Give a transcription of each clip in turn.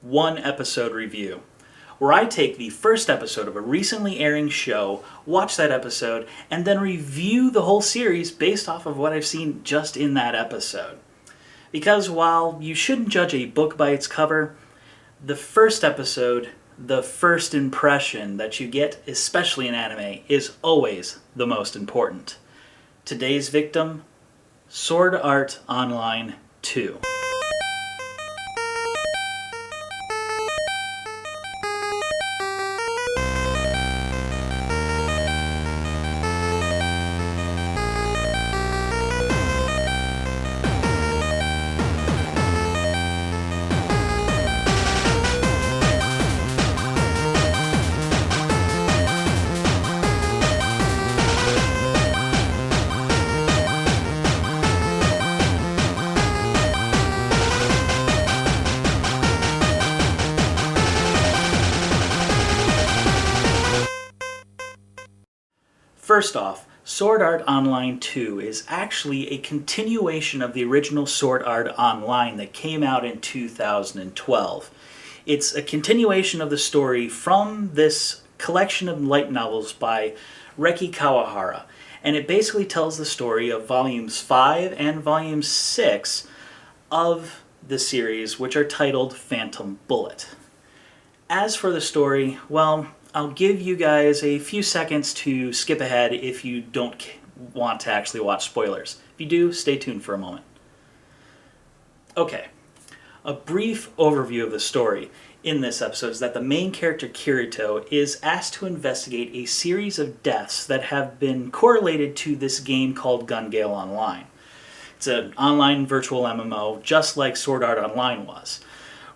one episode review, where I take the first episode of a recently airing show, watch that episode, and then review the whole series based off of what I've seen just in that episode. Because while you shouldn't judge a book by its cover, the first episode, the first impression that you get, especially in anime, is always the most important. Today's victim, Sword Art Online 2. First off, Sword Art Online 2 is actually a continuation of the original Sword Art Online that came out in 2012. It's a continuation of the story from this collection of light novels by Reki Kawahara, and it basically tells the story of Volumes 5 and Volume 6 of the series, which are titled Phantom Bullet. As for the story, well, I'll give you guys a few seconds to skip ahead if you don't want to actually watch spoilers. If you do, stay tuned for a moment. Okay, a brief overview of the story in this episode is that the main character Kirito is asked to investigate a series of deaths that have been correlated to this game called Gun Gale Online. It's an online virtual MMO just like Sword Art Online was.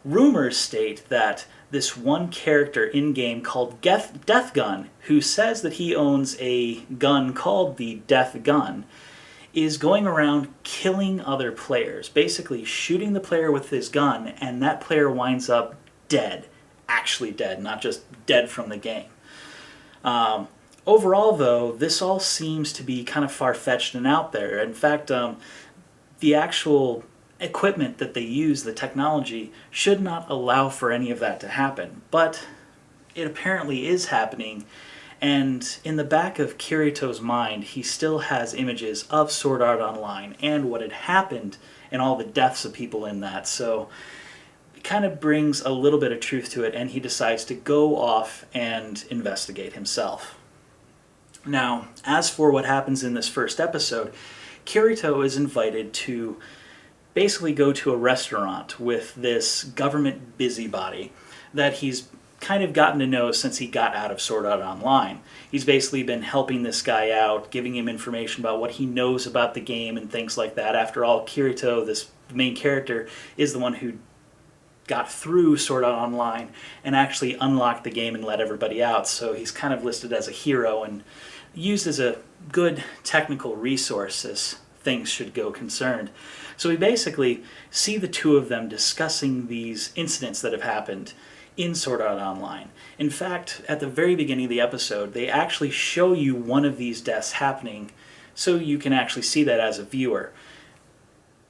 Rumors state that this one character in-game called Death Gun, who says that he owns a gun called the Death Gun, is going around killing other players, basically shooting the player with his gun, and that player winds up dead. Actually dead, not just dead from the game. Overall, though, this all seems to be kind of far-fetched and out there. In fact, the actual equipment that they use, the technology, should not allow for any of that to happen. But it apparently is happening, and in the back of Kirito's mind, he still has images of Sword Art Online and what had happened and all the deaths of people in that. So it kind of brings a little bit of truth to it, and he decides to go off and investigate himself. Now, as for what happens in this first episode, Kirito is invited to basically go to a restaurant with this government busybody that he's kind of gotten to know since he got out of Sword Art Online. He's basically been helping this guy out, giving him information about what he knows about the game and things like that. After all, Kirito, this main character, is the one who got through Sword Art Online and actually unlocked the game and let everybody out, so he's kind of listed as a hero and used as a good technical resource as things should go concerned. So we basically see the two of them discussing these incidents that have happened in Sword Art Online. In fact, at the very beginning of the episode, they actually show you one of these deaths happening, so you can actually see that as a viewer.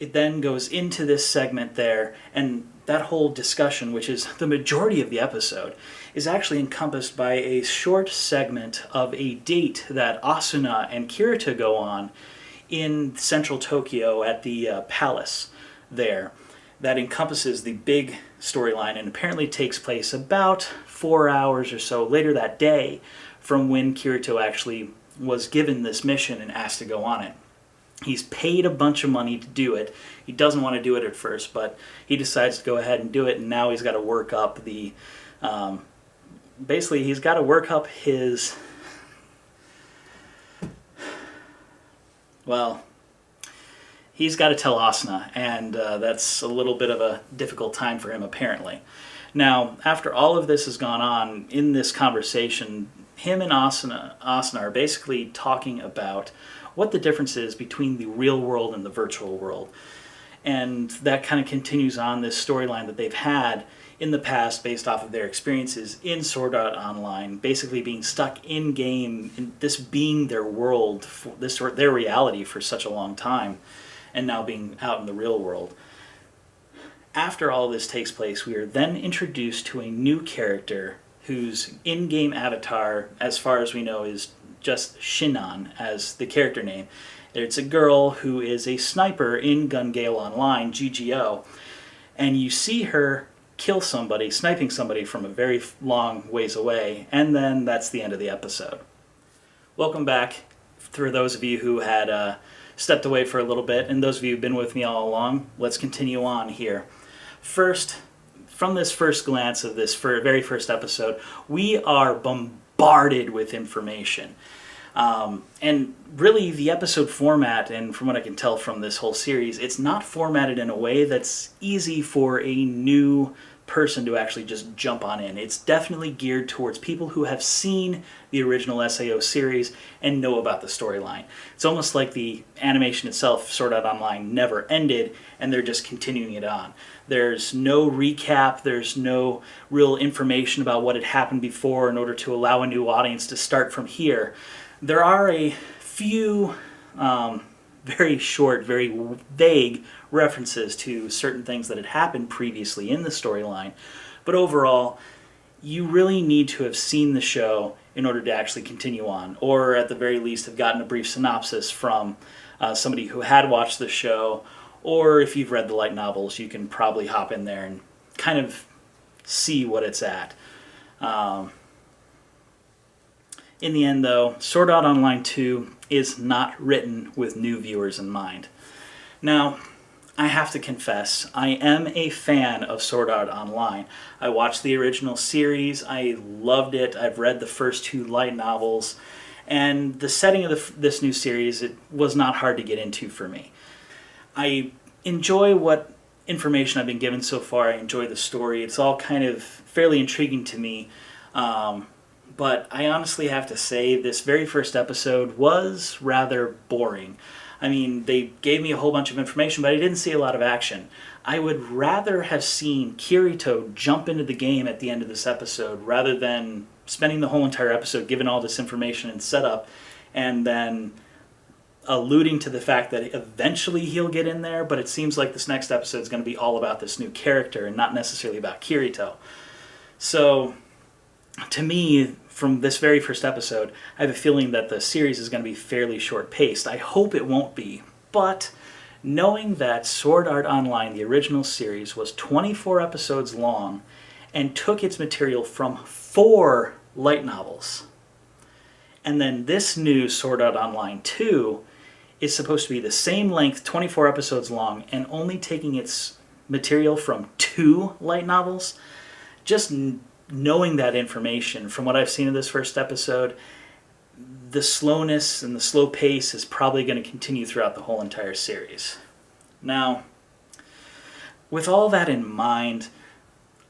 It then goes into this segment there, and that whole discussion, which is the majority of the episode, is actually encompassed by a short segment of a date that Asuna and Kirito go on in central Tokyo at the palace there. That encompasses the big storyline and apparently takes place about 4 hours or so later that day from when Kirito actually was given this mission and asked to go on it. He's paid a bunch of money to do it. He doesn't want to do it at first, but he decides to go ahead and do it, and now he's got to work up the... basically, he's got to work up his... Well, he's got to tell Asuna, and that's a little bit of a difficult time for him, apparently. Now, after all of this has gone on in this conversation, him and Asuna are basically talking about what the difference is between the real world and the virtual world. And that kind of continues on this storyline that they've had in the past based off of their experiences in Sword Art Online, basically being stuck in-game, and this being their world, their reality for such a long time, and now being out in the real world. After all this takes place, we are then introduced to a new character whose in-game avatar, as far as we know, is just Shinon as the character name. It's a girl who is a sniper in Gun Gale Online, GGO, and you see her kill somebody, sniping somebody from a very long ways away, and then that's the end of the episode. Welcome back, for those of you who had stepped away for a little bit, and those of you who've been with me all along. Let's continue on here. First, from this first glance of this very first episode, we are bombarded with information. And really, the episode format, and from what I can tell from this whole series, it's not formatted in a way that's easy for a new person to actually just jump on in. It's definitely geared towards people who have seen the original SAO series and know about the storyline. It's almost like the animation itself, Sword Art Online, never ended, and they're just continuing it on. There's no recap, there's no real information about what had happened before in order to allow a new audience to start from here. There are a few very short, very vague references to certain things that had happened previously in the storyline, but overall, you really need to have seen the show in order to actually continue on, or at the very least have gotten a brief synopsis from somebody who had watched the show, or if you've read the light novels, you can probably hop in there and kind of see what it's at. In the end, though, Sword Art Online 2 is not written with new viewers in mind. Now, I have to confess, I am a fan of Sword Art Online. I watched the original series, I loved it, I've read the first 2 light novels, and the setting of this new series, it was not hard to get into for me. I enjoy what information I've been given so far, I enjoy the story, it's all kind of fairly intriguing to me. But I honestly have to say this very first episode was rather boring. I mean, they gave me a whole bunch of information, but I didn't see a lot of action. I would rather have seen Kirito jump into the game at the end of this episode rather than spending the whole entire episode given all this information and setup and then alluding to the fact that eventually he'll get in there, but it seems like this next episode is going to be all about this new character and not necessarily about Kirito. So, to me, from this very first episode, I have a feeling that the series is going to be fairly short-paced. I hope it won't be, but knowing that Sword Art Online, the original series, was 24 episodes long and took its material from 4 light novels, and then this new Sword Art Online 2 is supposed to be the same length, 24 episodes long, and only taking its material from 2 light novels, just knowing that information, from what I've seen of this first episode, the slowness and the slow pace is probably going to continue throughout the whole entire series. Now, with all that in mind,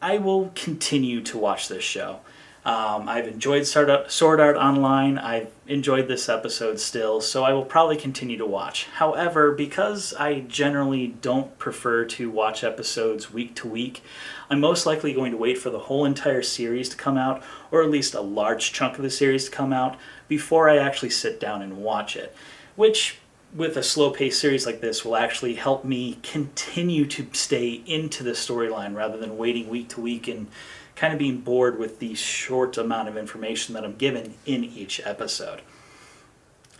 I will continue to watch this show. I've enjoyed Sword Art Online, I've enjoyed this episode still, so I will probably continue to watch. However, because I generally don't prefer to watch episodes week to week, I'm most likely going to wait for the whole entire series to come out, or at least a large chunk of the series to come out, before I actually sit down and watch it. Which, with a slow-paced series like this, will actually help me continue to stay into the storyline rather than waiting week to week and kind of being bored with the short amount of information that I'm given in each episode.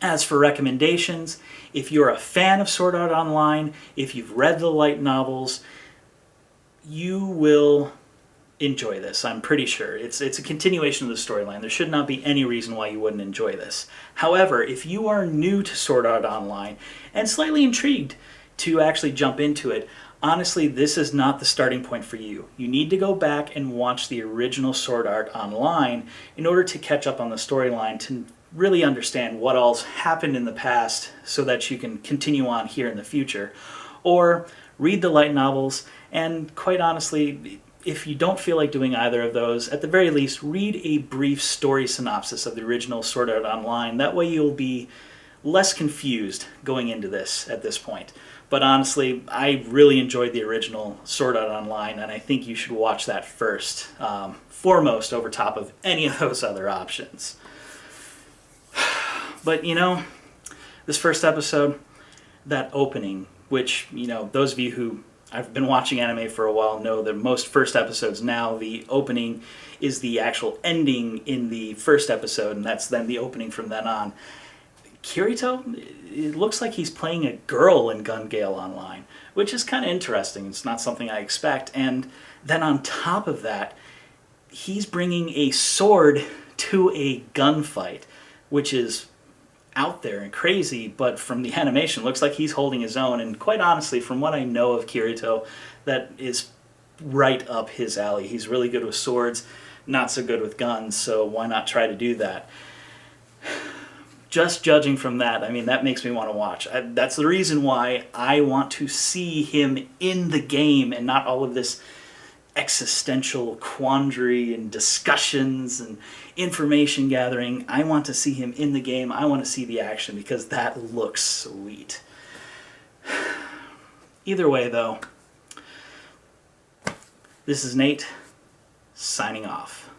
As for recommendations, if you're a fan of Sword Art Online, if you've read the light novels, you will enjoy this, I'm pretty sure. It's a continuation of the storyline. There should not be any reason why you wouldn't enjoy this. However, if you are new to Sword Art Online and slightly intrigued to actually jump into it, honestly, this is not the starting point for you. You need to go back and watch the original Sword Art Online in order to catch up on the storyline, to really understand what all's happened in the past so that you can continue on here in the future. Or read the light novels, and quite honestly, if you don't feel like doing either of those, at the very least, read a brief story synopsis of the original Sword Art Online. That way you'll be less confused going into this at this point. But honestly, I really enjoyed the original Sword Art Online, and I think you should watch that first, foremost over top of any of those other options. But, you know, this first episode, that opening, which, you know, those of you who I've been watching anime for a while, know that most first episodes now, the opening is the actual ending in the first episode, and that's then the opening from then on. Kirito, it looks like he's playing a girl in Gun Gale Online, which is kind of interesting. It's not something I expect. And then on top of that, he's bringing a sword to a gunfight, which is out there and crazy, but from the animation, looks like he's holding his own. And quite honestly, from what I know of Kirito, that is right up his alley. He's really good with swords, not so good with guns, so why not try to do that? Just judging from that, I mean, that makes me want to watch. That's the reason why I want to see him in the game and not all of this existential quandary and discussions and information gathering. I want to see him in the game. I want to see the action because that looks sweet. Either way, though, this is Nate, signing off.